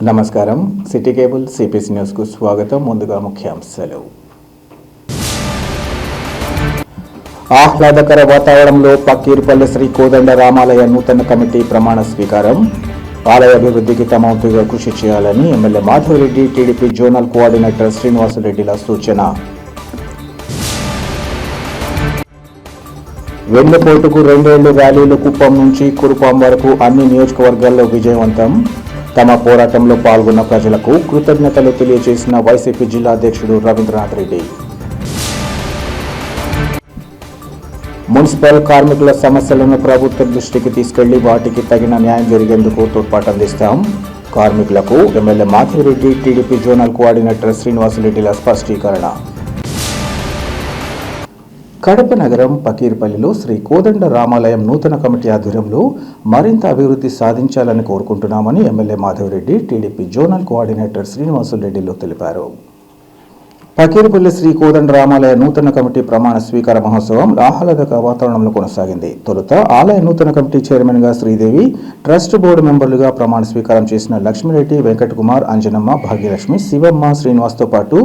నమస్కారం. City cable CPC న్యూస్కు స్వాగతం. ముందుగా ముఖ్యాంశాలు. ఆహ్లాదకర వాతావరణంలో పక్కీర్పల్లి శ్రీ కోదండ రామాలయ నూతన కమిటీ ప్రమాణ స్వీకారం. ఆలయ అభివృద్ధికి తమ వంతుగా కృషి చేయాలని MLA Madhavareddy, TDP zonal coordinator శ్రీనివాసరెడ్డిల సూచన. వెన్నుపోటుకు 2 ఏళ్లు ర్యాలీలు కుప్పం నుంచి కురుపాం వరకు అన్ని నియోజకవర్గాల్లో విజయవంతం. తమ పోరాటంలో పాల్గొన్న ప్రజలకు కృతజ్ఞతలు తెలియజేసిన వైసీపీ జిల్లా అధ్యక్షుడు రవీంద్రనాథ్ రెడ్డి. మున్సిపల్ కార్మికుల సమస్యలను ప్రభుత్వం దృష్టికి తీసుకెళ్లి వాటికి తగిన న్యాయం జరిగేందుకు తోడ్పాటు అందిస్తాం. కార్మికులకు MLA Madhavareddy, TDP zonal coordinator శ్రీనివాసరెడ్డిల స్పష్టీకరణ. కడప నగరం పకీర్పల్లిలో శ్రీ కోదండ రామాలయం నూతన కమిటీ ఆధ్వర్యంలో మరింత అభివృద్ధి సాధించాలని కోరుకుంటున్నామని MLA Madhavareddy, TDP zonal coordinator శ్రీనివాసరెడ్డిలు తెలిపారు. పకీర్పల్లి శ్రీ కోదండ రామాలయ నూతన కమిటీ ప్రమాణ స్వీకార మహోత్సవం ఆహ్లాదక వాతావరణంలో కొనసాగింది. తొలుత ఆలయ నూతన కమిటీ చైర్మన్ గా శ్రీదేవి, ట్రస్ట్ బోర్డు మెంబర్లుగా ప్రమాణ స్వీకారం చేసిన లక్ష్మీరెడ్డి, వెంకటకుమార్, అంజనమ్మ, భాగ్యలక్ష్మి, శివమ్మ, శ్రీనివాస్తో పాటు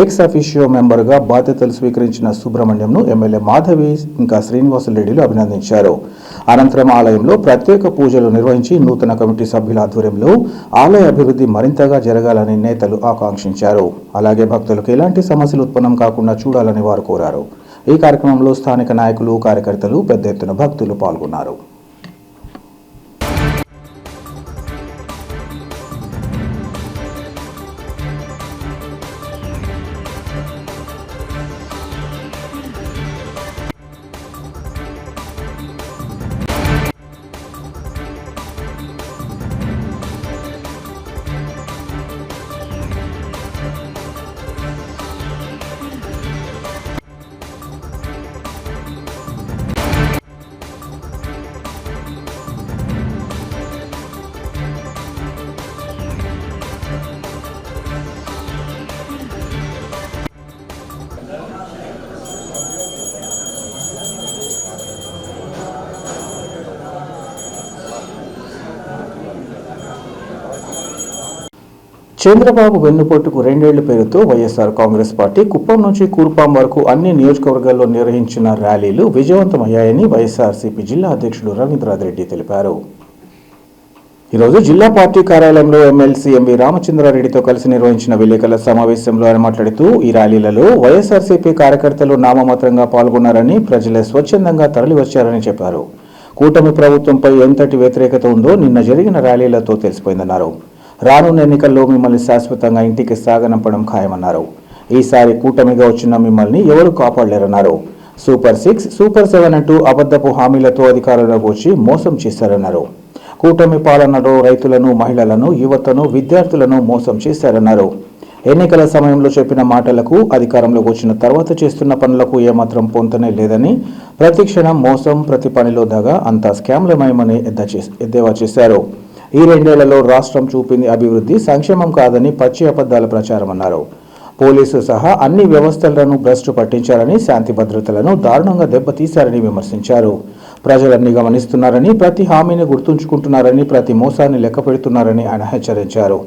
ఎక్స్ అఫీషియో మెంబర్గా బాధ్యతలు స్వీకరించిన సుబ్రహ్మణ్యంను ఎమ్మెల్యే మాధవి ఇంకా శ్రీనివాసరెడ్డిలు అభినందించారు. అనంతరం ఆలయంలో ప్రత్యేక పూజలు నిర్వహించి నూతన కమిటీ సభ్యుల ఆధ్వర్యంలో ఆలయ అభివృద్ధి మరింతగా జరగాలని నేతలు ఆకాంక్షించారు. అలాగే భక్తులకు ఎలాంటి సమస్యలు ఉత్పన్నం కాకుండా చూడాలని వారు కోరారు. ఈ కార్యక్రమంలో స్థానిక నాయకులు, కార్యకర్తలు, పెద్ద ఎత్తున భక్తులు పాల్గొన్నారు. చంద్రబాబు వెన్నుపోటుకు 2 ఏళ్ల పేరుతో వైఎస్ఆర్ కాంగ్రెస్ పార్టీ కుప్పం నుంచి కురుపాం వరకు అన్ని నియోజకవర్గాల్లో నిర్వహించిన ర్యాలీలు విజయవంతమయ్యాయని వైఎస్ఆర్సీపీ జిల్లా అధ్యక్షుడు రవీంద్రనాథ్ రెడ్డి తెలిపారు. ఈరోజు జిల్లా పార్టీ కార్యాలయంలో ఎమ్మెల్సీ ఎంవి రామచంద్రారెడ్డితో కలిసి నిర్వహించిన విలేకరుల సమావేశంలో ఆయన మాట్లాడుతూ ఈ ర్యాలీలలో వైఎస్ఆర్సీపీ కార్యకర్తలు నామమాత్రంగా పాల్గొన్నారని, ప్రజలే స్వచ్ఛందంగా తరలివచ్చారని చెప్పారు. కూటమి ప్రభుత్వంపై ఎంతటి వ్యతిరేకత ఉందో నిన్న జరిగిన ర్యాలీలతో తెలిసిపోయిందన్నారు. రానున్న ఎన్నికల్లో మిమ్మల్ని శాశ్వతంగా ఇంటికి సాగనంపడం ఖాయమన్నారు. ఈసారి కూటమిగా వచ్చిన మిమ్మల్ని ఎవరు కాపాడలేరన్నారు. సూపర్ 6, సూపర్ 7 అంటూ అబద్ధపు హామీలతో అధికారంలోకి వచ్చి మోసం చేశారన్నారు. కూటమి పాలనలో రైతులను, మహిళలను, యువతను, విద్యార్థులను మోసం చేశారన్నారు. ఎన్నికల సమయంలో చెప్పిన మాటలకు అధికారంలోకి వచ్చిన తర్వాత చేస్తున్న పనులకు ఏమాత్రం పొంతనే లేదని, ప్రతి క్షణం మోసం, ప్రతి పనిలో దగా, అంతా స్కామ్లమయమని ఎద్దేవా చేశారు. ఈ 2 ఏళ్లలో రాష్ట్రం చూపింది అభివృద్ధి, సంక్షేమం కాదని పచ్చి అబద్ధాల ప్రచారం అన్నారు. పోలీసు సహా అన్ని వ్యవస్థలను భ్రష్టు పట్టించారని, శాంతి భద్రతలను దారుణంగా దెబ్బతీశారని విమర్శించారు. ప్రజలన్నీ గమనిస్తున్నారని, ప్రతి హామీని గుర్తుంచుకుంటున్నారని, ప్రతి మోసాన్ని లెక్క పెడుతున్నారని ఆయన హెచ్చరించారు.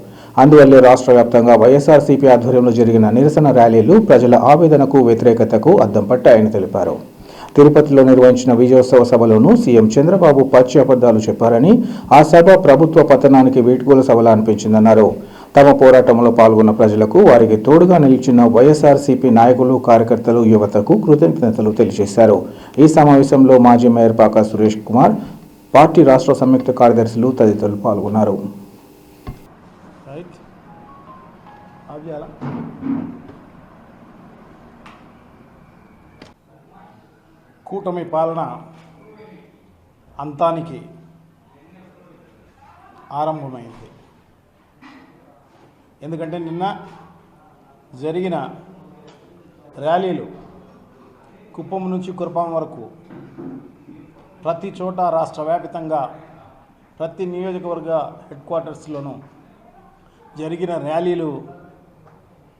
అందువల్లే రాష్ట్ర వ్యాప్తంగా వైఎస్ఆర్సీపీ ఆధ్వర్యంలో జరిగిన నిరసన ర్యాలీలు ప్రజల ఆవేదనకు, వ్యతిరేకతకు అద్దం పట్టాయని తెలిపారు. తిరుపతిలో నిర్వహించిన విజయోత్సవ సభలోనూ సీఎం చంద్రబాబు పచ్చి అబద్ధాలు చెప్పారని, ఆ సభ ప్రభుత్వ పతనానికి వీడ్కోల సభలా అనిపించిందన్నారు. తమ పోరాటంలో పాల్గొన్న ప్రజలకు, వారికి తోడుగా నిలిచిన వైఎస్ఆర్సీపీ నాయకులు, కార్యకర్తలు, యువతకు కృతజ్ఞతలు తెలియజేశారు. ఈ సమావేశంలో మాజీ మేయర్ పాకా సురేష్ కుమార్, పార్టీ రాష్ట్ర సంయుక్త కార్యదర్శులు తదితరులు పాల్గొన్నారు. కూటమి పాలన అంతానికి ఆరంభమైంది. ఎందుకంటే నిన్న జరిగిన ర్యాలీలు కుప్పం నుంచి కురుపాం వరకు ప్రతి చోట రాష్ట్ర వ్యాప్తంగా ప్రతి నియోజకవర్గ హెడ్ క్వార్టర్స్లోనూ జరిగిన ర్యాలీలు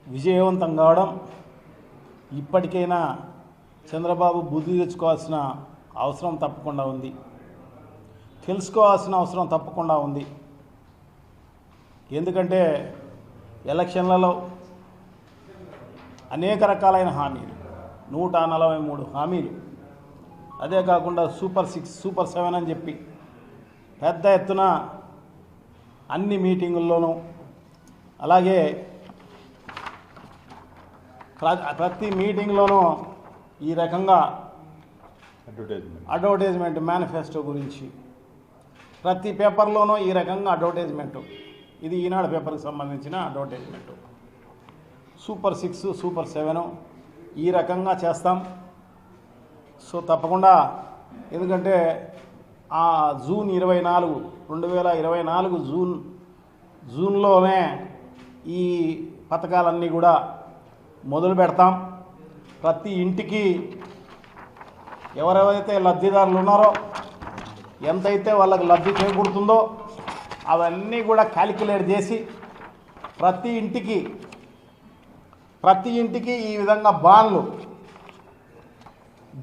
విజయవంతం కావడం, ఇప్పటికైనా చంద్రబాబు బుద్ధి తెచ్చుకోవాల్సిన అవసరం తప్పకుండా ఉంది, తెలుసుకోవాల్సిన అవసరం తప్పకుండా ఉంది. ఎందుకంటే ఎలక్షన్లలో అనేక రకాలైన హామీలు, 143 హామీలు, అదే కాకుండా సూపర్ 6, సూపర్ 7 అని చెప్పి పెద్ద ఎత్తున అన్ని మీటింగుల్లోనూ, అలాగే ప్రతి మీటింగ్లోనూ ఈ రకంగా అడ్వర్టైజ్మెంట్ మేనిఫెస్టో గురించి ప్రతి పేపర్లోనూ ఈ రకంగా అడ్వర్టైజ్మెంటు. ఇది ఈనాడు పేపర్కి సంబంధించిన అడ్వర్టైజ్మెంటు. సూపర్ 6, సూపర్ 7 ఈ రకంగా చేస్తాం. సో తప్పకుండా, ఎందుకంటే ఆ జూన్ 24, 2024 జూన్లోనే ఈ పథకాలన్నీ కూడా మొదలు పెడతాం. ప్రతి ఇంటికి ఎవరెవరైతే లబ్ధిదారులు ఉన్నారో, ఎంతైతే వాళ్ళకి లబ్ధి చేకూరుతుందో అవన్నీ కూడా క్యాలిక్యులేట్ చేసి ప్రతి ఇంటికి ఈ విధంగా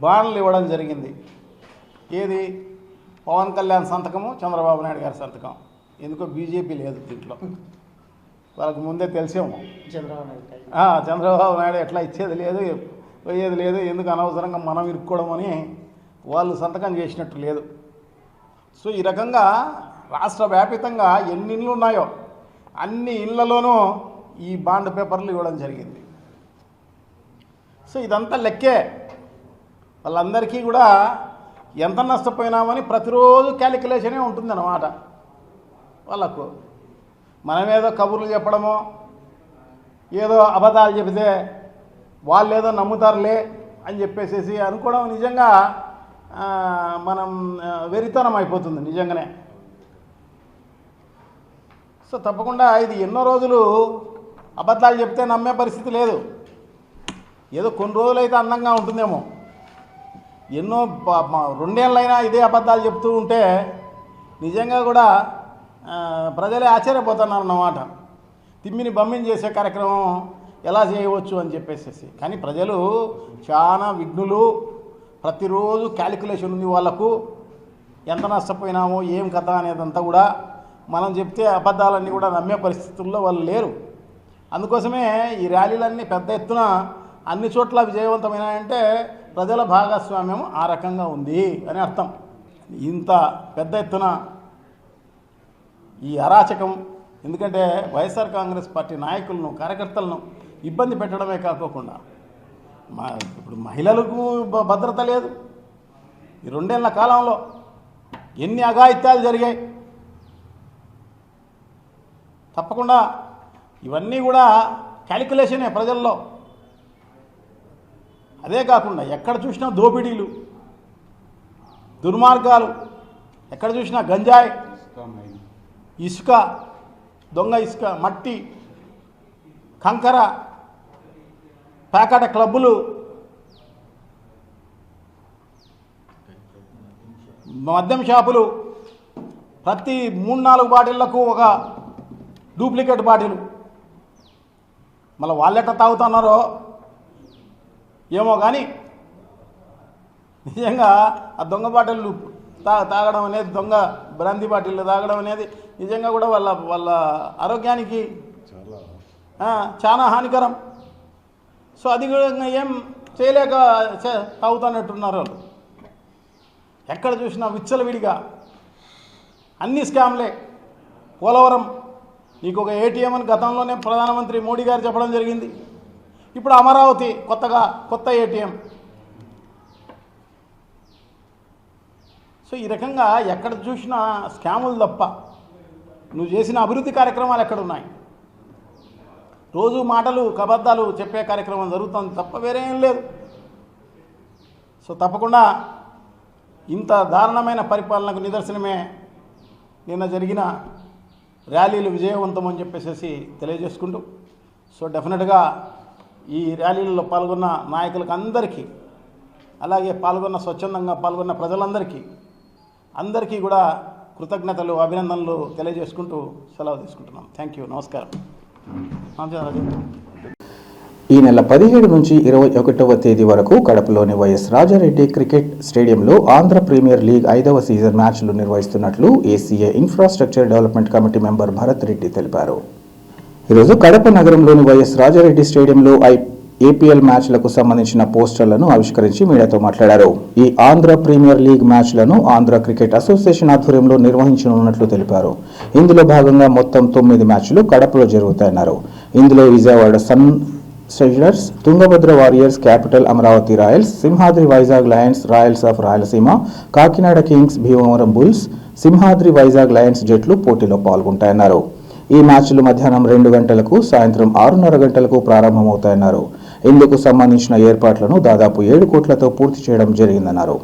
బాండ్లు ఇవ్వడం జరిగింది. ఏది? పవన్ కళ్యాణ్ సంతకము, చంద్రబాబు నాయుడు గారి సంతకం. ఎందుకో బీజేపీ లేదు దీంట్లో, వాళ్ళకి ముందే తెలిసేమో. చంద్రబాబు నాయుడు ఎట్లా ఇచ్చేది లేదు, పోయేది లేదు, ఎందుకు అనవసరంగా మనం ఇరుక్కోవడం అని వాళ్ళు సంతకం చేసినట్టు లేదు. సో ఈ రకంగా రాష్ట్ర వ్యాపితంగా ఎన్ని ఇళ్ళు ఉన్నాయో అన్ని ఇళ్లలోనూ ఈ బాండ్ పేపర్లు ఇవ్వడం జరిగింది. సో ఇదంతా లెక్కే. వాళ్ళందరికీ కూడా ఎంత నష్టపోయినామని ప్రతిరోజు క్యాలిక్యులేషనే ఉంటుందన్నమాట వాళ్ళకు. మనమేదో కబుర్లు చెప్పడమో, ఏదో అబద్ధాలు చెబితే వాళ్ళు ఏదో నమ్ముతారులే అని చెప్పేసి అనుకోవడం నిజంగా మనం వెరితనం అయిపోతుంది నిజంగానే. సో తప్పకుండా ఇది ఎన్నో రోజులు అబద్ధాలు చెప్తే నమ్మే పరిస్థితి లేదు. ఏదో కొన్ని రోజులైతే అందంగా ఉంటుందేమో, ఎన్నో 2 ఏళ్ళైనా ఇదే అబద్ధాలు చెప్తూ ఉంటే నిజంగా కూడా ప్రజలే ఆశ్చర్యపోతున్నారు అన్నమాట. తిమ్మిని బమ్మిని చేసే కార్యక్రమం ఎలా చేయవచ్చు అని చెప్పేసి. కానీ ప్రజలు చాలా విఘ్నులు. ప్రతిరోజు క్యాలిక్యులేషన్ ఉంది వాళ్ళకు. ఎంత నష్టపోయినామో ఏం కథ అనేదంతా కూడా మనం చెప్తే అబద్ధాలన్నీ కూడా నమ్మే పరిస్థితుల్లో వాళ్ళు లేరు. అందుకోసమే ఈ ర్యాలీలన్నీ పెద్ద ఎత్తున అన్ని చోట్ల విజయవంతమైనాయంటే ప్రజల భాగస్వామ్యం ఆ రకంగా ఉంది అని అర్థం. ఇంత పెద్ద ఎత్తున ఈ అరాచకం, ఎందుకంటే వైఎస్ఆర్ కాంగ్రెస్ పార్టీ నాయకులను, కార్యకర్తలను ఇబ్బంది పెట్టడమే కాకోకుండా ఇప్పుడు మహిళలకు భద్రత లేదు. ఈ 2 ఏళ్ల కాలంలో ఎన్ని అఘాయిత్యాలు జరిగాయి. తప్పకుండా ఇవన్నీ కూడా క్యాలిక్యులేషనే ప్రజల్లో. అదే కాకుండా ఎక్కడ చూసినా దోపిడీలు, దుర్మార్గాలు, ఎక్కడ చూసినా గంజాయి, ఇసుక, దొంగ ఇసుక, మట్టి, కంకర, ప్యాకెట్ క్లబ్బులు, మద్యం షాపులు, ప్రతి 3-4 బాటిళ్లకు ఒక డూప్లికేట్ బాటిల్. మళ్ళీ వాళ్ళెట్ట తాగుతున్నారో ఏమో కానీ నిజంగా ఆ దొంగ బాటిళ్ళు తాగడం అనేది, దొంగ బ్రాందీ బాటిళ్ళు తాగడం అనేది నిజంగా కూడా వాళ్ళ ఆరోగ్యానికి చాలా హానికరం. సో అది కూడా ఏం చేయలేక తాగుతున్నట్టున్నారు వాళ్ళు. ఎక్కడ చూసినా విచ్చలవిడిగా అన్ని స్కామ్లే. పోలవరం నీకు ఒక ఏటీఎం అని గతంలోనే ప్రధానమంత్రి మోడీ గారు చెప్పడం జరిగింది. ఇప్పుడు అమరావతి కొత్త ఏటీఎం. సో ఈ రకంగా ఎక్కడ చూసినా స్కాములు తప్ప నువ్వు చేసిన అభివృద్ధి కార్యక్రమాలు ఎక్కడున్నాయి? రోజు మాటలు, కబద్దాలు చెప్పే కార్యక్రమం జరుగుతుంది తప్ప వేరే ఏం లేదు. సో తప్పకుండా ఇంత దారుణమైన పరిపాలనకు నిదర్శనమే నిన్న జరిగిన ర్యాలీలు విజయవంతం అని చెప్పేసి తెలియజేసుకుంటూ, సో డెఫినెట్గా ఈ ర్యాలీలలో పాల్గొన్న నాయకులకు అందరికీ, అలాగే స్వచ్ఛందంగా పాల్గొన్న ప్రజలందరికీ కూడా కృతజ్ఞతలు, అభినందనలు తెలియజేసుకుంటూ సెలవు తీసుకుంటున్నాం. Thank you. నమస్కారం. ఈ నెల 17 నుంచి 21వ తేదీ వరకు కడపలోని వైఎస్ రాజారెడ్డి క్రికెట్ స్టేడియంలో ఆంధ్ర ప్రీమియర్ లీగ్ 5వ సీజన్ మ్యాచ్లు నిర్వహిస్తున్నట్లు ACA infrastructure development committee member Bharat Reddy తెలిపారు. ఈరోజు కడప నగరంలోని వైఎస్ రాజారెడ్డి స్టేడియంలో ఏపీఎల్ మ్యాచ్లకు సంబంధించిన పోస్టర్లను ఆవిష్కరించి మీడియాతో మాట్లాడారు. ఈ ఆంధ్ర ప్రీమియర్ లీగ్ మ్యాచ్లను ఆంధ్ర క్రికెట్ అసోసియేషన్ ఆధ్వర్యంలో నిర్వహించనున్నట్లు తెలిపారు. ఇందులో భాగంగా మొత్తం 9 మ్యాచ్లు కడపలో జరుగుతాయన్నారు. ఇందులో Vijayawada Sunrisers, Tungabhadra Warriors, Capital Amaravati Royals, Simhadri Vizag Lions, Royals of Rayalaseema, Kakinada Kings, Bhimavaram Bulls, Simhadri Vizag Lions జట్లు పోటీలో పాల్గొంటాయన్నారు. ఈ మ్యాచ్లు మధ్యాహ్నం 2 గంటలకు, సాయంత్రం 6:30 గంటలకు ప్రారంభమవుతాయన్నారు. ఇందుకు సంబంధించిన ఏర్పాట్లను దాదాపు 7 కోట్లతో పూర్తి చేయడం జరిగిందన్నారు.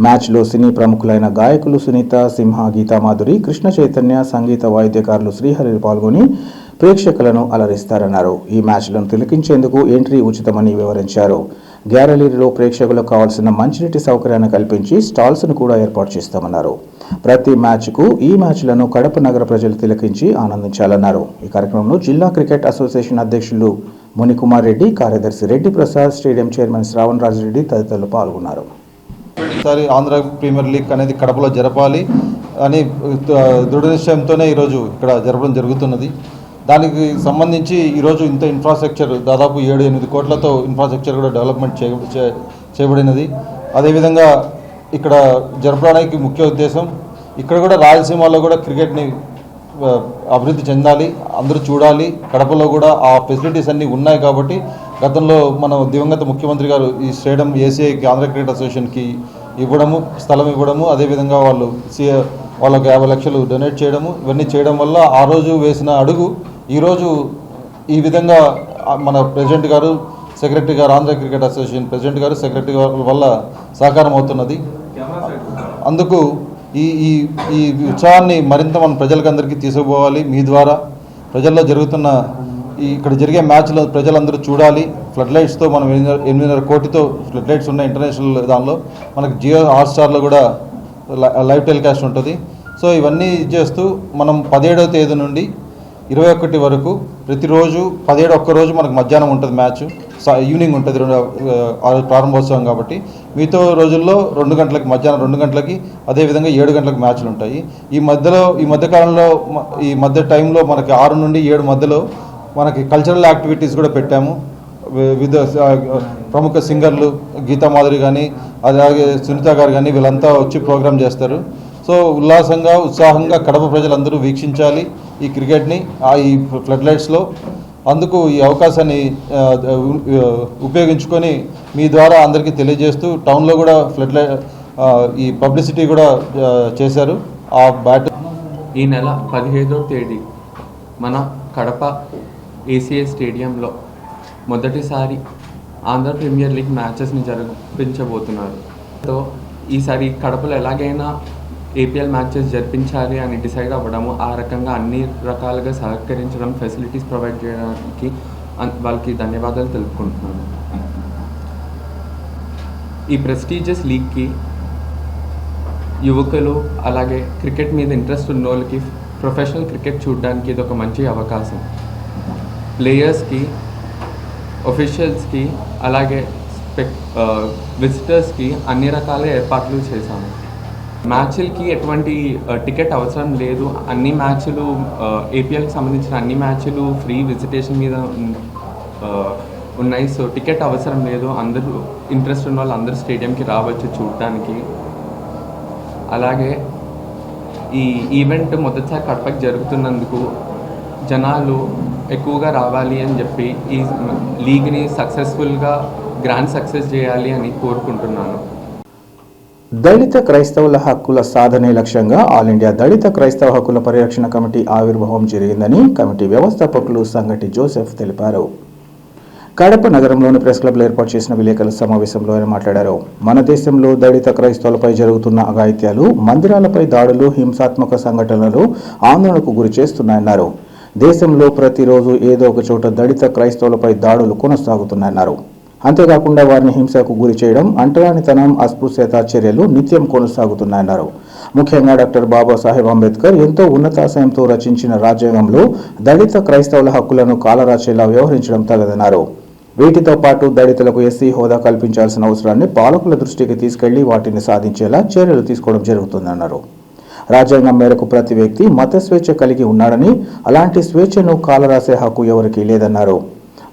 మ్యాచ్లో సినీ ప్రముఖులైన గాయకులు సునీత, సింహ, గీతామాధురి, కృష్ణ చైతన్య, సంగీత వాయిద్యకారులు శ్రీహరి పాల్గొని ప్రేక్షకులను అలరిస్తారన్నారు. ఈ మ్యాచ్లను తిలకించేందుకు ఎంట్రీ ఉచితమని వివరించారు. గ్యాలరీలో ప్రేక్షకులకు కావాల్సిన మంచినీటి సౌకర్యాన్ని కల్పించి స్టాల్స్ను కూడా ఏర్పాటు చేస్తామన్నారు. ప్రతి మ్యాచ్కు ఈ మ్యాచ్లను కడప నగర ప్రజలు తిలకించి ఆనందించాలన్నారు. ఈ కార్యక్రమంలో జిల్లా క్రికెట్ అసోసియేషన్ అధ్యక్షులు మునికుమార్ రెడ్డి, కార్యదర్శి రెడ్డి ప్రసాద్, స్టేడియం చైర్మన్ శ్రావణ్ రాజరెడ్డి తదితరులు పాల్గొన్నారు. ఈసారి ఆంధ్ర ప్రీమియర్ లీగ్ అనేది కడపలో జరపాలి అని దృఢ నిశ్చయంతోనే ఈరోజు ఇక్కడ జరపడం జరుగుతున్నది. దానికి సంబంధించి ఈరోజు ఇంత ఇన్ఫ్రాస్ట్రక్చర్ దాదాపు 7-8 కోట్లతో ఇన్ఫ్రాస్ట్రక్చర్ కూడా డెవలప్మెంట్ చేయబడినది. అదేవిధంగా ఇక్కడ జరపడానికి ముఖ్య ఉద్దేశం ఇక్కడ కూడా రాయలసీమలో కూడా క్రికెట్ని అభివృద్ధి చెందాలి, అందరూ చూడాలి. కడపలో కూడా ఆ ఫెసిలిటీస్ అన్నీ ఉన్నాయి కాబట్టి గతంలో మన దివంగత ముఖ్యమంత్రి గారు ఈ స్టేడియం ఏసీఐకి ఆంధ్ర క్రికెట్ అసోసియేషన్కి ఇవ్వడము, స్థలం ఇవ్వడము, అదేవిధంగా వాళ్ళకు 50 లక్షలు డొనేట్ చేయడము, ఇవన్నీ చేయడం వల్ల ఆ రోజు వేసిన అడుగు ఈరోజు ఈ విధంగా మన ప్రెసిడెంట్ గారు, సెక్రటరీ గారు, ఆంధ్ర క్రికెట్ అసోసియేషన్ ప్రెసిడెంట్ గారు, సెక్రటరీ గారి వల్ల సాకారం అవుతున్నది. అందుకు ఈ ఉత్సాహాన్ని మరింత మన ప్రజలకందరికీ తీసుకుపోవాలి. మీ ద్వారా ప్రజల్లో జరుగుతున్న ఇక్కడ జరిగే మ్యాచ్లో ప్రజలందరూ చూడాలి. ఫ్లడ్ లైట్స్తో మనం 8.5 కోటితో ఫ్లడ్ లైట్స్ ఉన్నాయి ఇంటర్నేషనల్ దానిలో. మనకు జియో హాట్స్టార్లో కూడా లైవ్ టెలికాస్ట్ ఉంటుంది. సో ఇవన్నీ చేస్తూ మనం 17వ తేదీ నుండి 21 వరకు ప్రతిరోజు 17 ఒక్కరోజు మనకు మధ్యాహ్నం ఉంటుంది మ్యాచ్, ఈవినింగ్ ఉంటుంది ప్రారంభోత్సవం కాబట్టి. మిగతా రోజుల్లో 2 గంటలకి, మధ్యాహ్నం 2 గంటలకి, అదేవిధంగా 7 గంటలకు మ్యాచ్లు ఉంటాయి. ఈ మధ్యకాలంలో ఈ మధ్య టైంలో మనకి 6 నుండి 7 మధ్యలో మనకి కల్చరల్ యాక్టివిటీస్ కూడా పెట్టాము. వివిధ ప్రముఖ సింగర్లు గీతామాధురి కానీ, అలాగే సునీత గారు కానీ వీళ్ళంతా వచ్చి ప్రోగ్రామ్ చేస్తారు. సో ఉల్లాసంగా, ఉత్సాహంగా కడప ప్రజలందరూ వీక్షించాలి ఈ క్రికెట్ని ఈ ఫ్లడ్ లైట్స్లో. అందుకు ఈ అవకాశాన్ని ఉపయోగించుకొని మీ ద్వారా అందరికీ తెలియజేస్తూ టౌన్లో కూడా ఫ్లడ్ లైట్ ఈ పబ్లిసిటీ కూడా చేశారు. ఆ బ్యాట్ ఈ నెల 15వ తేదీ మన కడప ఏసీఏ స్టేడియంలో మొదటిసారి ఆంధ్ర ప్రీమియర్ లీగ్ మ్యాచెస్ని జరిపించబోతున్నారు. సో ఈసారి కడపలో ఎలాగైనా ఏపీఎల్ మ్యాచెస్ జరిపించాలి అని డిసైడ్ అవ్వడము, ఆ రకంగా అన్ని రకాలుగా సహకరించడం, ఫెసిలిటీస్ ప్రొవైడ్ చేయడానికి వాళ్ళకి ధన్యవాదాలు తెలుపుకుంటున్నాను. ఈ ప్రెస్టీజియస్ లీగ్కి యువకులు, అలాగే క్రికెట్ మీద ఇంట్రెస్ట్ ఉన్న వాళ్ళకి ప్రొఫెషనల్ క్రికెట్ చూడడానికి ఇది ఒక మంచి అవకాశం. ప్లేయర్స్కి, ఒఫీషియల్స్కి, అలాగే విజిటర్స్కి అన్ని రకాల ఏర్పాట్లు చేశాము. మ్యాచ్లకి ఎటువంటి టికెట్ అవసరం లేదు. అన్ని మ్యాచ్లు ఏపీఎల్కి సంబంధించిన అన్ని మ్యాచ్లు ఫ్రీ విజిటేషన్ మీద ఉన్నాయి. సో టికెట్ అవసరం లేదు. అందరూ ఇంట్రెస్ట్ ఉన్న వాళ్ళు అందరూ స్టేడియంకి రావచ్చు చూడటానికి. అలాగే ఈ ఈవెంట్ మొదటిసారి కడపకి జరుగుతున్నందుకు జనాలు ఎక్కువగా రావాలి అని చెప్పి ఈ లీగ్ని సక్సెస్ఫుల్గా గ్రాండ్ సక్సెస్ చేయాలి అని కోరుకుంటున్నాను. దళిత క్రైస్తవుల హక్కుల సాధనే లక్ష్యంగా ఆల్ ఇండియా దళిత క్రైస్తవ హక్కుల పరిరక్షణ కమిటీ ఆవిర్భావం జరిగిందని కమిటీ వ్యవస్థాపకులు సంగటి జోసెఫ్ తెలిపారు. కడప నగరంలోని ప్రెస్ క్లబ్లో ఏర్పాటు చేసిన విలేకరుల సమావేశంలో ఆయన మాట్లాడారు. మన దేశంలో దళిత క్రైస్తవులపై జరుగుతున్న అఘాయిత్యాలు, మందిరాలపై దాడులు, హింసాత్మక సంఘటనలు ఆందోళనకు గురి చేస్తున్నాయన్నారు. దేశంలో ప్రతిరోజు ఏదో ఒక చోట దళిత క్రైస్తవులపై దాడులు కొనసాగుతున్నాయన్నారు. అంతేకాకుండా వారిని హింసకు గురి చేయడం, అంటరానితనం, అస్పృశ్యత చర్యలు నిత్యం కొనసాగుతున్నాయన్నారు. ముఖ్యంగా డాక్టర్ బాబాసాహెబ్ అంబేద్కర్ ఎంతో ఉన్నతాశయంతో రచించిన రాజ్యాంగంలో దళిత క్రైస్తవుల హక్కులను కాలరాచేలా వ్యవహరించడం తగదన్నారు. వీటితో పాటు దళితులకు ఎస్సీ హోదా కల్పించాల్సిన అవసరాన్ని పాలకుల దృష్టికి తీసుకెళ్లి వాటిని సాధించేలా చర్యలు తీసుకోవడం జరుగుతుందన్నారు. రాజ్యాంగం మేరకు ప్రతి వ్యక్తి మత స్వేచ్ఛ కలిగి ఉన్నాడని, అలాంటి స్వేచ్ఛను కాలరాసే హక్కు ఎవరికీ లేదన్నారు.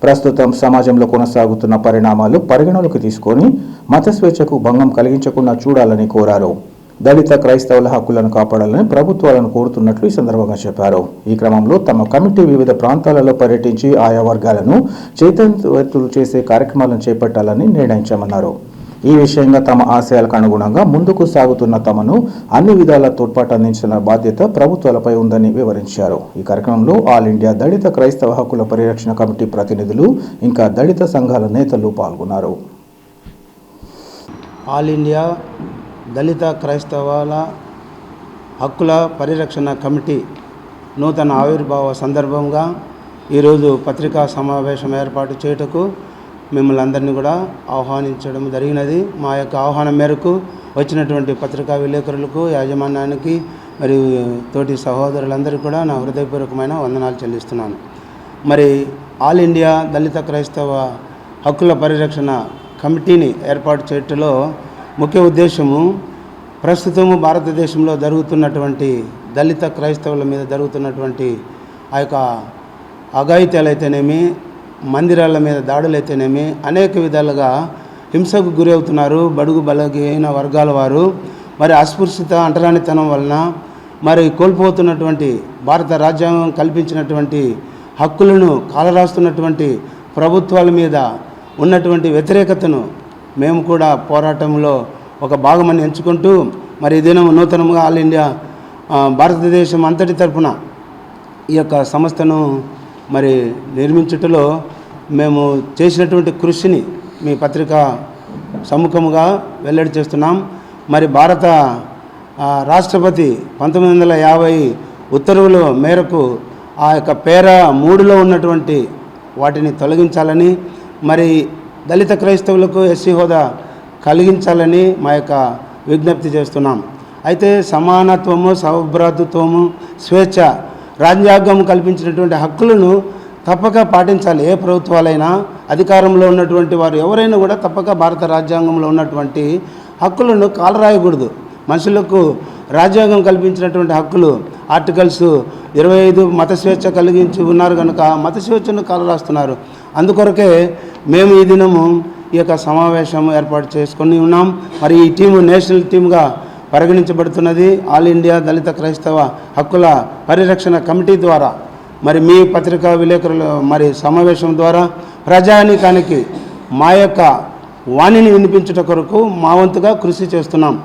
ప్రస్తుతం సమాజంలో కొనసాగుతున్న పరిణామాలు పరిగణలోకి తీసుకొని మత స్వేచ్ఛకు భంగం కలిగించకుండా చూడాలని కోరారు. దళిత క్రైస్తవుల హక్కులను కాపాడాలని ప్రభుత్వాలను కోరుతున్నట్లు ఈ సందర్భంగా చెప్పారు. ఈ క్రమంలో తమ కమిటీ వివిధ ప్రాంతాలలో పర్యటించి ఆయా వర్గాలను చైతన్యవంతులు చేసే కార్యక్రమాలను చేపట్టాలని నిర్ణయించామన్నారు. ఈ విషయంగా తమ ఆశయాలకు అనుగుణంగా ముందుకు సాగుతున్న తమను అన్ని విధాల తోడ్పాటు అందించిన బాధ్యత ప్రభుత్వాలపై ఉందని వివరించారు. ఈ కార్యక్రమంలో ఆల్ ఇండియా దళిత క్రైస్తవ హక్కుల పరిరక్షణ కమిటీ ప్రతినిధులు ఇంకా దళిత సంఘాల నేతలు పాల్గొన్నారు. ఆల్ ఇండియా దళిత క్రైస్తవాల హక్కుల పరిరక్షణ కమిటీ నూతన ఆవిర్భావ సందర్భంగా ఈరోజు పత్రికా సమావేశం ఏర్పాటు చేయుటకు మిమ్మల్ని అందరినీ కూడా ఆహ్వానించడం జరిగినది. మా యొక్క ఆహ్వానం మేరకు వచ్చినటువంటి పత్రికా విలేకరులకు, యాజమాన్యానికి మరియు తోటి సహోదరులందరికీ కూడా నా హృదయపూర్వకమైన వందనాలు చెల్లిస్తున్నాను. మరి ఆల్ ఇండియా దళిత క్రైస్తవ హక్కుల పరిరక్షణ కమిటీని ఏర్పాటు చేయటంలో ముఖ్య ఉద్దేశము ప్రస్తుతము భారతదేశంలో జరుగుతున్నటువంటి దళిత క్రైస్తవుల మీద జరుగుతున్నటువంటి ఆ యొక్క అఘాయిత్యాలైతేనేమి, మందిరాల మీద దాడులైతేనేమి అనేక విధాలుగా హింసకు గురి అవుతున్నారు బడుగు బలహీన వర్గాల వారు. మరి అస్పృశ్యత అంటరానితనం వలన మరి కోల్పోతున్నటువంటి భారత రాజ్యాంగం కల్పించినటువంటి హక్కులను కాలరాస్తున్నటువంటి ప్రభుత్వాల మీద ఉన్నటువంటి వ్యతిరేకతను మేము కూడా పోరాటంలో ఒక భాగమని ఎంచుకుంటూ మరి ఈ దినం నూతనంగా ఆల్ ఇండియా భారతదేశం అంతటి తరపున ఈ యొక్క సంస్థను మరి నిర్మించుటలో మేము చేసినటువంటి కృషిని మీ పత్రికా సముఖముగా వెల్లడి చేస్తున్నాం. మరి భారత రాష్ట్రపతి 1950 ఉత్తర్వుల మేరకు ఆ యొక్క పేరా 3లో ఉన్నటువంటి వాటిని తొలగించాలని, మరి దళిత క్రైస్తవులకు ఎస్సీ హోదా కలిగించాలని మా యొక్క విజ్ఞప్తి చేస్తున్నాం. అయితే సమానత్వము, సౌభ్రాతృత్వము, స్వేచ్ఛ, రాజ్యాంగం కల్పించినటువంటి హక్కులను తప్పక పాటించాలి. ఏ ప్రభుత్వాలైనా అధికారంలో ఉన్నటువంటి వారు ఎవరైనా కూడా తప్పక భారత రాజ్యాంగంలో ఉన్నటువంటి హక్కులను కాలరాయకూడదు. మనుషులకు రాజ్యాంగం కల్పించినటువంటి హక్కులు ఆర్టికల్స్ 25 మత స్వేచ్ఛ కలిగించి ఉన్నారు కనుక మత స్వేచ్ఛను కాలరాస్తున్నారు. అందుకొరకే మేము ఈ దినము ఈ యొక్క సమావేశం ఏర్పాటు చేసుకొని ఉన్నాం. మరి ఈ టీము నేషనల్ టీమ్గా పరిగణించబడుతున్నది. ఆల్ ఇండియా దళిత క్రైస్తవ హక్కుల పరిరక్షణ కమిటీ ద్వారా మరి మీ పత్రికా విలేకరుల మరి సమావేశం ద్వారా ప్రజానీకానికి మా యొక్క వాణిని వినిపించుట కొరకు మా వంతుగా కృషి చేస్తున్నాం.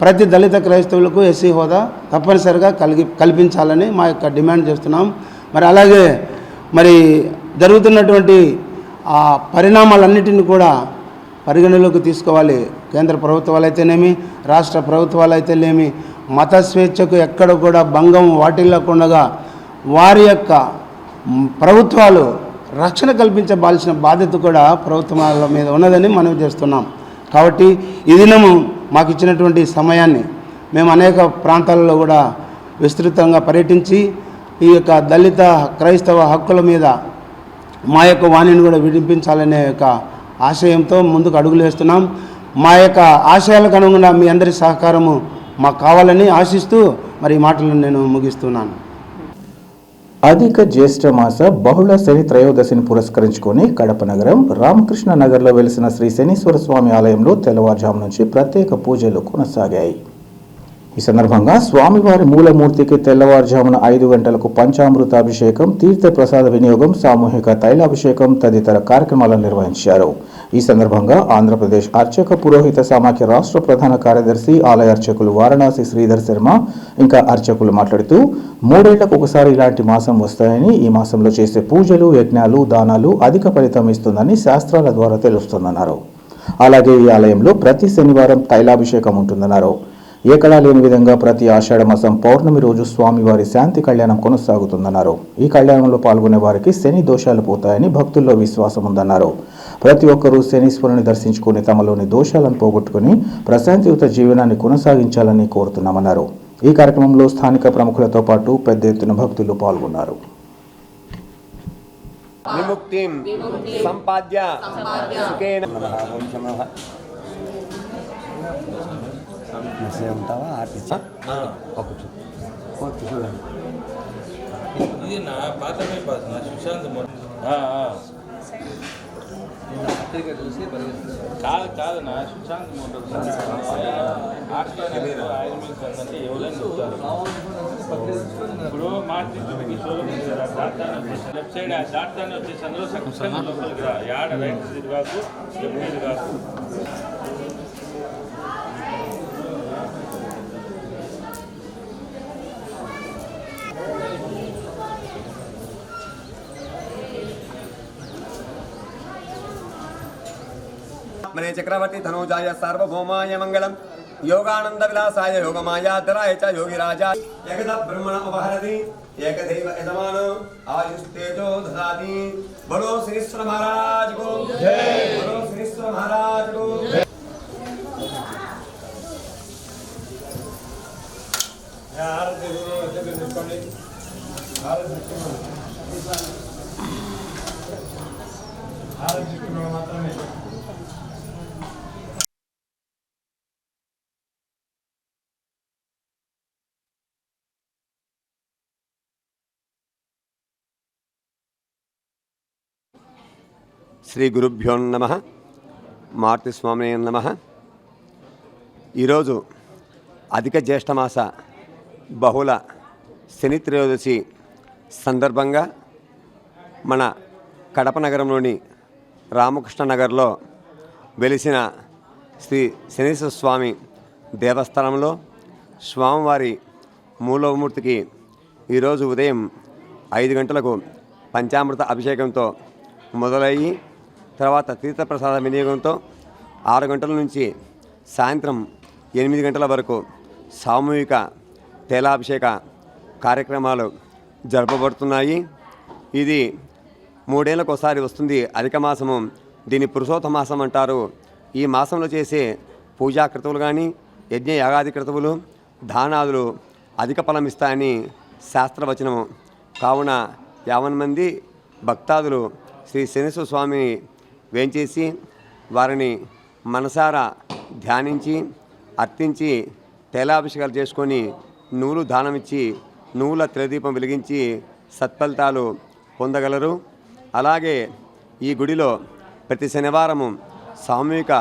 ప్రతి దళిత క్రైస్తవులకు ఎస్సీ హోదా తప్పనిసరిగా కల్పించాలని మా యొక్క డిమాండ్ చేస్తున్నాం. మరి అలాగే మరి జరుగుతున్నటువంటి ఆ పరిణామాలన్నిటిని కూడా పరిగణలోకి తీసుకోవాలి. కేంద్ర ప్రభుత్వాలు అయితేనేమి, రాష్ట్ర ప్రభుత్వాలు అయితేనేమి మత స్వేచ్ఛకు ఎక్కడ కూడా భంగం వాటిల్లకుండా వారి యొక్క ప్రభుత్వాలు రక్షణ కల్పించవలసిన బాధ్యత కూడా ప్రభుత్వాల మీద ఉన్నదని మనం చేస్తున్నాం. కాబట్టి ఈ దినము మాకు ఇచ్చినటువంటి సమయాన్ని మేము అనేక ప్రాంతాలలో కూడా విస్తృతంగా పర్యటించి ఈ యొక్క దళిత క్రైస్తవ హక్కుల మీద మా యొక్క వాణిని కూడా వినిపించాలనే యొక్క ఆశయంతో ముందుకు అడుగులు వేస్తున్నాం. మా యొక్క ఆశయాలకు అనుగుణంగా మీ అందరి సహకారము మాకు కావాలని ఆశిస్తూ మరి ఈ మాటలను నేను ముగిస్తున్నాను. అధిక జ్యేష్ఠ మాస బహుళ శని త్రయోదశిని పురస్కరించుకొని కడప నగరం రామకృష్ణ నగర్లో వెలిసిన శ్రీ శనీశ్వర స్వామి ఆలయంలో తెల్లవారుజాము నుంచి ప్రత్యేక పూజలు కొనసాగాయి. ఈ సందర్భంగా స్వామివారి మూలమూర్తికి తెల్లవారుజామున 5 గంటలకు పంచామృతాభిషేకం, తీర్థ ప్రసాద వినియోగం, సామూహిక తైలాభిషేకం తదితర కార్యక్రమాలను నిర్వహించారు. ఈ సందర్భంగా ఆంధ్రప్రదేశ్ అర్చక పురోహిత సమాఖ్య రాష్ట్ర ప్రధాన కార్యదర్శి ఆలయ అర్చకులు వారణాసి శ్రీధర్ శర్మ ఇంకా అర్చకులు మాట్లాడుతూ 3 ఏళ్లకు ఒకసారి ఇలాంటి మాసం వస్తాయని, ఈ మాసంలో చేసే పూజలు, యజ్ఞాలు, దానాలు అధిక ఫలితం ఇస్తుందని శాస్త్రాల ద్వారా తెలుస్తుందన్నారు. అలాగే ఈ ఆలయంలో ప్రతి శనివారం తైలాభిషేకం ఉంటుందన్నారు. ఎక్కడా లేని విధంగా ప్రతి ఆషాఢ మాసం పౌర్ణమి రోజు స్వామివారి శాంతి కళ్యాణం కొనసాగుతుందన్నారు. ఈ కళ్యాణంలో పాల్గొనే వారికి శని దోషాలు పోతాయని భక్తుల్లో విశ్వాసం ఉందన్నారు. ప్రతి ఒక్కరూ శనీశ్వరుని దర్శించుకుని తమలోని దోషాలను పోగొట్టుకుని ప్రశాంతియుత జీవనాన్ని కొనసాగించాలని కోరుతున్నామన్నారు. ఈ కార్యక్రమంలో స్థానిక ప్రముఖులతో పాటు పెద్ద ఎత్తున భక్తులు పాల్గొన్నారు. విముక్తిం సంపాద్య సుఖేన ఉంటావా ఆర్టిస్ట్ చూడండి ఇది నా పాతమే పాస్ నా సుశాంత్ కాదు నా సుశాంత్ మోటార్ అంటే ఎవరైనా ఇప్పుడు మార్చి షోరూమ్ లెఫ్ట్ సైడ్ దాటాన్ని వచ్చేసి అందులో సక్సెస్ లోపలికి రా యాడ రైట్ ఇది కాకు లెఫ్ట్ ఇది కాకు मने चक्रवर्ती धनुजाय सार्वभौमाय मंगलम योगानंद विलासाय योगमायाधराय च योगिराजा जगद ब्रह्मण उपहरति एकदैव यजमान आयुस्तेजो ददाति बोलो श्रीश्वर महाराज को जय बोलो श्रीश्वर महाराज को जय यार देखो ऐसे निपटने मात्र में శ్రీ గురుభ్యో నమః మారుతిస్వామి నమః. ఈరోజు అధిక జ్యేష్ఠమాస బహుళ శని త్రయోదశి సందర్భంగా మన కడప నగరంలోని రామకృష్ణ నగర్లో వెలిసిన శ్రీ శనీశ్వర స్వామి దేవస్థానంలో స్వామివారి మూలమూర్తికి ఈరోజు ఉదయం 5 గంటలకు పంచామృత అభిషేకంతో మొదలయ్యి తర్వాత తీర్థప్రసాద వినియోగంతో 6 గంటల నుంచి సాయంత్రం 8 గంటల వరకు సామూహిక తైలాభిషేక కార్యక్రమాలు జరపబడుతున్నాయి. ఇది 3 ఏళ్ళకు ఒకసారి వస్తుంది. అధిక మాసము, దీన్ని పురుషోత్తమ మాసం అంటారు. ఈ మాసంలో చేసే పూజా క్రతువులు కానీ యజ్ఞ యాగాది క్రతువులు దానాదులు అధిక ఫలం ఇస్తాయని శాస్త్రవచనము. కావున 50 మంది భక్తాదులు శ్రీ శనీశ్వర స్వామిని వేంచేసి వారిని మనసారా ధ్యానించి అర్తించి తైలాభిషేకాలు చేసుకొని నువ్వులు దానమిచ్చి నువ్వుల తిలదీపం వెలిగించి సత్ఫలితాలు పొందగలరు. అలాగే ఈ గుడిలో ప్రతి శనివారము సామూహిక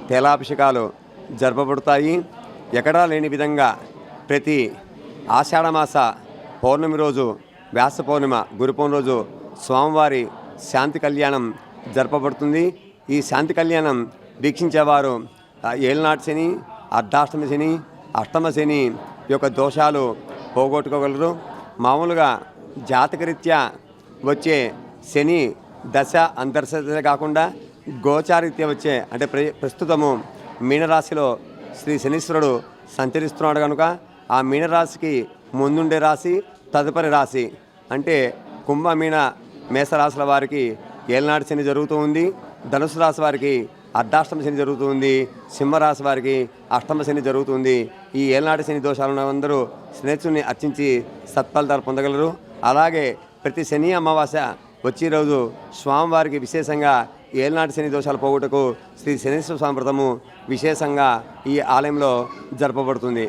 తైలాభిషేకాలు జరపబడతాయి. ఎక్కడా లేని విధంగా ప్రతి ఆషాఢమాస పౌర్ణమి రోజు, వ్యాస పౌర్ణిమ, గురు పౌర్ణమి రోజు స్వామివారి శాంతి కళ్యాణం జరపబడుతుంది. ఈ శాంతి కళ్యాణం వీక్షించేవారు ఏళ్ళనాటి శని, అర్ధాష్టమి శని, అష్టమ శని యొక్క దోషాలు పోగొట్టుకోగలరు. మామూలుగా జాతకరీత్యా వచ్చే శని దశ అంతర్దశ కాకుండా గోచారీత్యా వచ్చే అంటే ప్రస్తుతము మీనరాశిలో శ్రీ శనీశ్వరుడు సంచరిస్తున్నాడు కనుక ఆ మీనరాశికి ముందుండే రాశి తదుపరి రాశి అంటే కుంభ మీన మేషరాశుల వారికి ఏలనాటి శని జరుగుతూ ఉంది. ధనుసు రాశి వారికి అర్ధాష్టమ శని జరుగుతుంది. సింహరాశి వారికి అష్టమ శని జరుగుతుంది. ఈ ఏలనాటి శని దోషాలు అందరూ శనేశ్వరుని అర్చించి సత్ఫలితాలు పొందగలరు. అలాగే ప్రతి శని అమావాస్య వచ్చే రోజు స్వామివారికి విశేషంగా ఏలనాటి శని దోషాలు పోగొట్టుకు శ్రీ శనీశ్వర స్వామి వ్రతము విశేషంగా ఈ ఆలయంలో జరపబడుతుంది.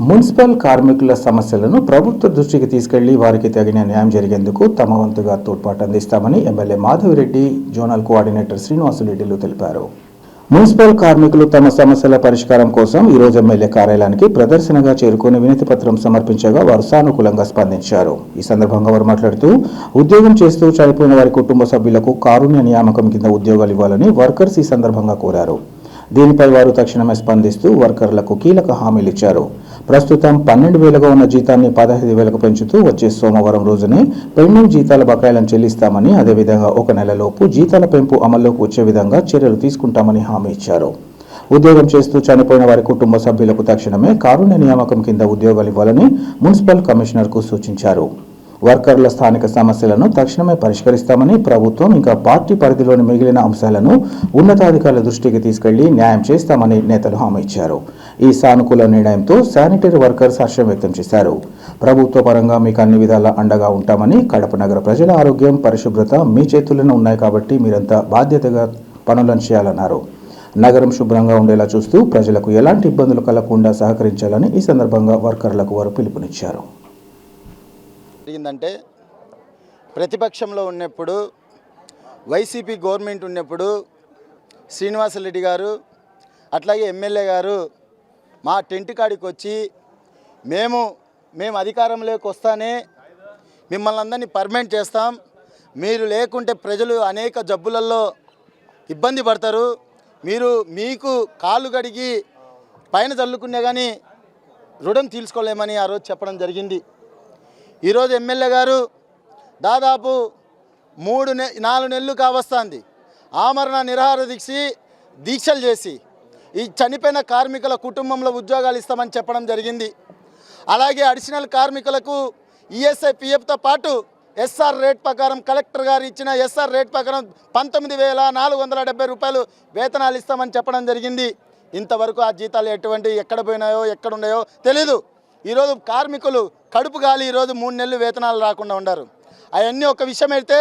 మున్సిపల్ కార్మికుల సమస్యలను ప్రభుత్వ దృష్టికి తీసుకెళ్లి వారికి తగిన న్యాయం జరిగేందుకు తమ వంతుగా తోడ్పాటు అందిస్తామని ఎమ్మెల్యే మాధవిరెడ్డి జోనల్ కోఆర్డినేటర్ శ్రీనివాసులరెడ్డిలు తెలిపారు. మున్సిపల్ కార్మికులు తమ సమస్యల పరిష్కారం కోసం ఈరోజు ఎమ్మెల్యే కార్యాలయానికి ప్రదర్శనగా చేరుకుని వినతి పత్రం సమర్పించగా వారు సానుకూలంగా స్పందించారు. ఈ సందర్భంగా వారు మాట్లాడుతూ ఉద్యోగం చేస్తూ చనిపోయిన వారి కుటుంబ సభ్యులకు కారుణ్య నియామకం కింద ఉద్యోగాలు ఇవ్వాలని వర్కర్స్ ఈ సందర్భంగా కోరారు. దీనిపై వారు తక్షణమే స్పందిస్తూ వర్కర్లకు కీలక హామీలు ఇచ్చారు. ప్రస్తుతం 12,000గా ఉన్న జీతాన్ని 15,000కు పెంచుతూ వచ్చే సోమవారం రోజునే పెండింగ్ జీతాల బకాయిలను చెల్లిస్తామని, అదేవిధంగా 1 నెలలోపు జీతాల పెంపు అమల్లోకి వచ్చే విధంగా చర్యలు తీసుకుంటామని హామీ ఇచ్చారు. ఉద్యోగం చేస్తూ చనిపోయిన వారి కుటుంబ సభ్యులకు తక్షణమే కారుణ్య నియామకం కింద ఉద్యోగాలు ఇవ్వాలని మున్సిపల్ కమిషనర్కు సూచించారు. వర్కర్ల స్థానిక సమస్యలను తక్షణమే పరిష్కరిస్తామని, ప్రభుత్వం ఇంకా పార్టీ పరిధిలోని మిగిలిన అంశాలను ఉన్నతాధికారుల దృష్టికి తీసుకెళ్లి న్యాయం చేస్తామని నేతలు హామీ ఇచ్చారు. ఈ సానుకూల నిర్ణయంతో శానిటరీ వర్కర్స్ హర్షం వ్యక్తం చేశారు. ప్రభుత్వ పరంగా మీకు అన్ని విధాలా అండగా ఉంటామని, కడప నగర ప్రజల ఆరోగ్యం, పరిశుభ్రత మీ చేతుల్లోనే ఉన్నాయి కాబట్టి మీరంతా బాధ్యతగా పనులను చేయాలన్నారు. నగరం శుభ్రంగా ఉండేలా చూస్తూ ప్రజలకు ఎలాంటి ఇబ్బందులు కలగకుండా సహకరించాలని ఈ సందర్భంగా వర్కర్లకు వారు పిలుపునిచ్చారు. జరిగిందంటే ప్రతిపక్షంలో ఉన్నప్పుడు వైసీపీ గవర్నమెంట్ ఉన్నప్పుడు శ్రీనివాసరెడ్డి గారు అట్లాగే ఎమ్మెల్యే గారు మా టెంట్ కాడికి వచ్చి మేము అధికారంలోకి వస్తానే మిమ్మల్ని అందరినీ పర్మనెంట్ చేస్తాం, మీరు లేకుంటే ప్రజలు అనేక జబ్బులలో ఇబ్బంది పడతారు, మీకు కాళ్ళు కడిగి పైన చల్లుకునే కానీ రుణం తీర్చుకోలేమని ఆ రోజు చెప్పడం జరిగింది. ఈరోజు ఎమ్మెల్యే గారు దాదాపు 4 నెలలు కావస్తుంది ఆమరణ నిరాహార దీక్షలు చేసి ఈ చనిపోయిన కార్మికుల కుటుంబంలో ఉద్యోగాలు ఇస్తామని చెప్పడం జరిగింది. అలాగే అడిషనల్ కార్మికులకు ఈఎస్ఐ పిఎఫ్తో పాటు ఎస్ఆర్ రేట్ ప్రకారం కలెక్టర్ గారు ఇచ్చిన ఎస్ఆర్ రేట్ ప్రకారం 19,470 రూపాయలు వేతనాలు ఇస్తామని చెప్పడం జరిగింది. ఇంతవరకు ఆ జీతాలు ఎక్కడ పోయినాయో ఎక్కడ ఉన్నాయో తెలీదు. ఈరోజు కార్మికులు కడుపు గాలి ఈరోజు 3 నెలలు వేతనాలు రాకుండా ఉన్నారు. అవన్నీ ఒక విషయం అయితే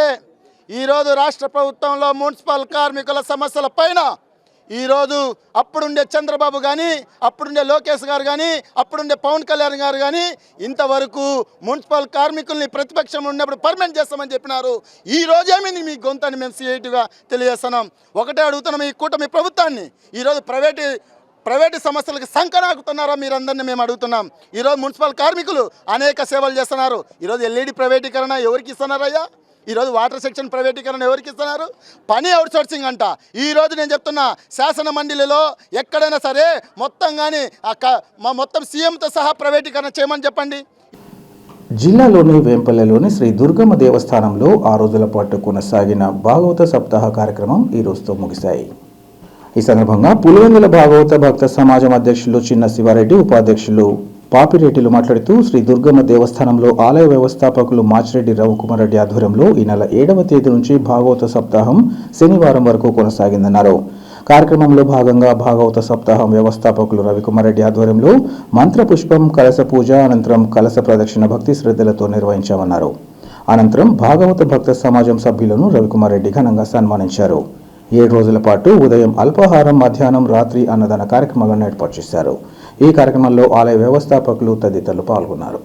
ఈరోజు రాష్ట్ర ప్రభుత్వంలో మున్సిపల్ కార్మికుల సమస్యల పైన ఈరోజు అప్పుడుండే చంద్రబాబు కానీ, అప్పుడుండే లోకేష్ గారు కానీ, అప్పుడుండే పవన్ కళ్యాణ్ గారు కానీ ఇంతవరకు మున్సిపల్ కార్మికుల్ని ప్రతిపక్షంలో ఉన్నప్పుడు పర్మనెంట్ చేస్తామని చెప్పినారు. ఈ రోజేమింది మీ గొంతని మేము సిఐటిగా తెలియజేస్తున్నాం. ఒకటే అడుగుతున్నాం ఈ కూటమి ప్రభుత్వాన్ని, ఈరోజు ప్రైవేటు సమస్యలకు సంకనాకుతున్నారా మీరందరినీ మేము అడుగుతున్నాం. ఈరోజు మున్సిపల్ కార్మికులు అనేక సేవలు చేస్తున్నారు. ఈరోజు ఎల్ఈడి ప్రైవేటీకరణ ఎవరికి ఇస్తున్నారయ్యా? ఈరోజు వాటర్ సెక్షన్ ప్రైవేటీకరణ ఎవరికి ఇస్తున్నారు? పని అవుట్సోర్సింగ్ అంట. ఈరోజు నేను చెప్తున్నా శాసన మండలిలో ఎక్కడైనా సరే మొత్తం కానీ మొత్తం సీఎంతో సహా ప్రైవేటీకరణ చేయమని చెప్పండి. జిల్లాలోని వేంపల్లెలోని శ్రీ దుర్గమ్మ దేవస్థానంలో 6 రోజుల పాటు కొనసాగిన భాగవత సప్తాహ కార్యక్రమం ఈ రోజుతో ముగిశాయి. ఈ సందర్భంగా పులివెందుల భాగవత భక్త సమాజం అధ్యక్షులు చిన్న శివారెడ్డి, ఉపాధ్యక్షులు పాపిరెడ్డిలు మాట్లాడుతూ శ్రీ దుర్గమ్మ దేవస్థానంలో ఆలయ వ్యవస్థాపకులు మాచిరెడ్డి రవికుమార్ రెడ్డి ఆధ్వర్యంలో ఈ నెల 7వ తేదీ నుంచి భాగవత సప్తాహం శనివారం వరకు కొనసాగిందన్నారు. కార్యక్రమంలో భాగంగా భాగవత సప్తాహం వ్యవస్థాపకులు రవికుమార్ రెడ్డి ఆధ్వర్యంలో మంత్రపుష్పం, కలశ పూజ, అనంతరం కలశ ప్రదక్షిణ భక్తి శ్రద్ధలతో నిర్వహించామన్నారు. అనంతరం భాగవత భక్త సమాజం సభ్యులను రవికుమార్ రెడ్డి ఘనంగా సన్మానించారు. 7 రోజుల పాటు ఉదయం అల్పాహారం, మధ్యాహ్నం, రాత్రి అన్నదాన కార్యక్రమాలను ఏర్పాటు చేశారు. ఈ కార్యక్రమంలో ఆలయ వ్యవస్థాపకులు తదితరులు పాల్గొన్నారు.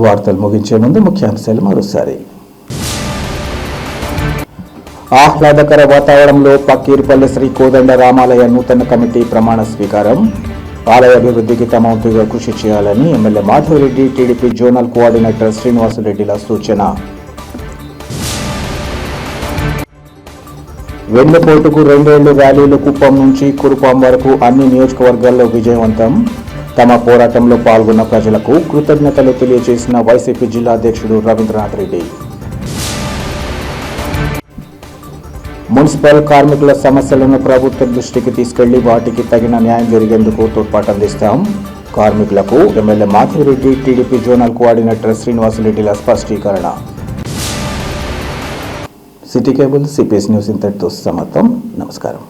వార్తలు ముగించే ముందు ముఖ్యాంశాలు మరోసారి. ఆహ్లాదకర వాతావరణంలో పక్కీరుపల్లి శ్రీ కోదండ రామాలయ నూతన కమిటీ ప్రమాణ స్వీకారం. ఆలయ అభివృద్ధికి తమ వంతుగా కృషి చేయాలని MLA Madhavareddy, TDP zonal coordinator శ్రీనివాసరెడ్డిల సూచన. వెన్నుపోటుకు 2 ఏళ్లు ర్యాలీలు కుప్పం నుంచి కురుపాం వరకు అన్ని నియోజకవర్గాల్లో విజయవంతం. తమ పోరాటంలో పాల్గొన్న ప్రజలకు కృతజ్ఞతలు తెలియజేసిన వైసీపీ జిల్లా అధ్యక్షుడు రవీంద్రనాథ్ రెడ్డి. మున్సిపల్ కార్మికుల సమస్యలను ప్రభుత్వ దృష్టికి తీసుకెళ్లి వాటికి తగిన న్యాయం జరిగేందుకు తోడ్పాటందిస్తాం. కార్మికులకు MLA Madhavareddy, TDP zonal coordinator శ్రీనివాసరెడ్డిల స్పష్టీకరణ. సిటీ కేబుల్ సిపిఎస్ న్యూస్ ఇంతటితో సమాప్తం. నమస్కారం.